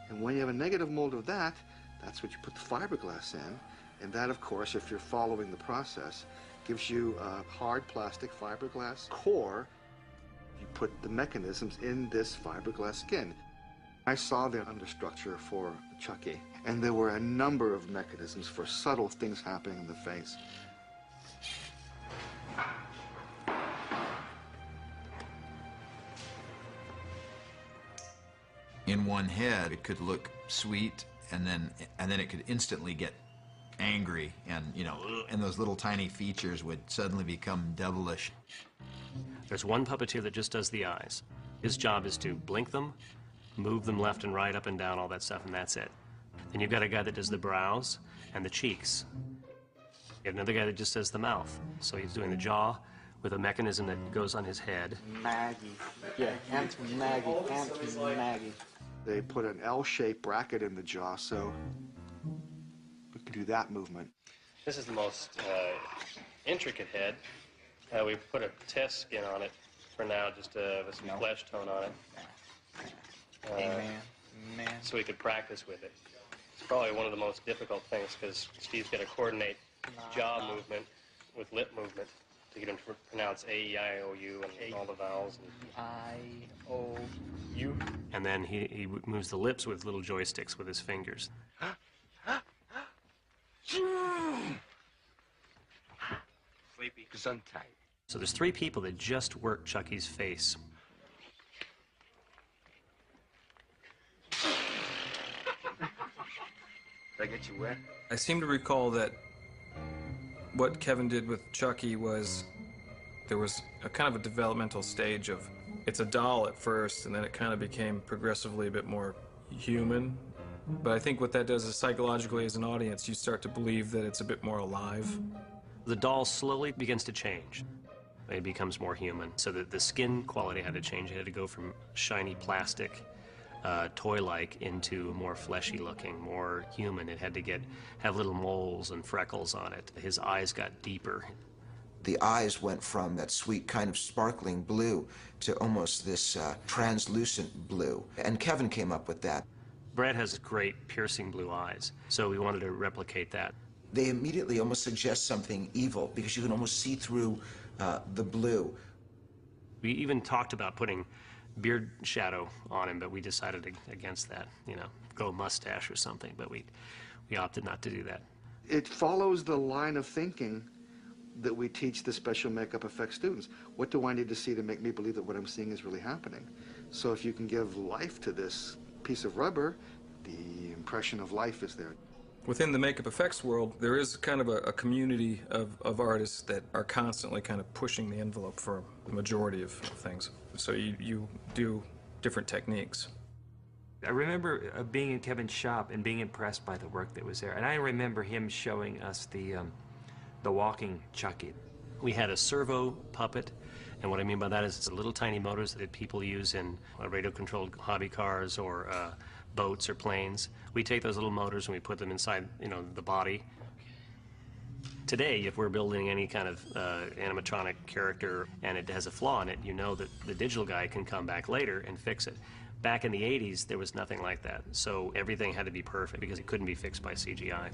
And when you have a negative mold of that, that's what you put the fiberglass in. And that, of course, if you're following the process, gives you a hard plastic fiberglass core. You put the mechanisms in this fiberglass skin. I saw the understructure for Chucky, and there were a number of mechanisms for subtle things happening in the face. In one head, it could look sweet, and then it could instantly get angry, and and those little tiny features would suddenly become devilish. There's one puppeteer that just does the eyes. His job is to blink them, move them left and right, up and down, all that stuff, and that's it. Then you've got a guy that does the brows and the cheeks. You have another guy that just does the mouth. So he's doing the jaw with a mechanism that goes on his head. Maggie. Yeah, Aunt Maggie. They put an L-shaped bracket in the jaw, so we could do that movement. This is the most intricate head. We put a test skin on it for now, just with some flesh tone on it. So we could practice with it. It's probably one of the most difficult things because Steve's got to coordinate jaw movement with lip movement to get him to pronounce A-E-I-O-U and all the vowels. I-O-U. And then he moves the lips with little joysticks with his fingers. Sleepy Gesundheit. So there's 3 people that just work Chucky's face. Did I get you wet? I seem to recall that what Kevin did with Chucky was there was a kind of a developmental stage of it's a doll at first, and then it kind of became progressively a bit more human. But I think what that does is psychologically as an audience, you start to believe that it's a bit more alive. The doll slowly begins to change. It becomes more human. So that the skin quality had to change. It had to go from shiny plastic, toy-like, into more fleshy looking, more human. It had to have little moles and freckles on it. His eyes got deeper. The eyes went from that sweet kind of sparkling blue to almost this translucent blue. And Kevin came up with that. Brad has great piercing blue eyes, so we wanted to replicate that. They immediately almost suggest something evil because you can almost see through the blue. We even talked about putting beard shadow on him, but we decided against that, go mustache or something, but we opted not to do that. It follows the line of thinking that we teach the special makeup effects students. What do I need to see to make me believe that what I'm seeing is really happening? So if you can give life to this piece of rubber, the impression of life is there. Within the makeup effects world, there is kind of a community of artists that are constantly kind of pushing the envelope for the majority of things. So you do different techniques. I remember being in Kevin's shop and being impressed by the work that was there. And I remember him showing us the walking Chucky. We had a servo puppet, and what I mean by that is it's little tiny motors that people use in radio-controlled hobby cars or boats or planes. We take those little motors and we put them inside, the body. Today, if we're building any kind of animatronic character and it has a flaw in it, you know that the digital guy can come back later and fix it. Back in the 80s, there was nothing like that, so everything had to be perfect because it couldn't be fixed by CGI.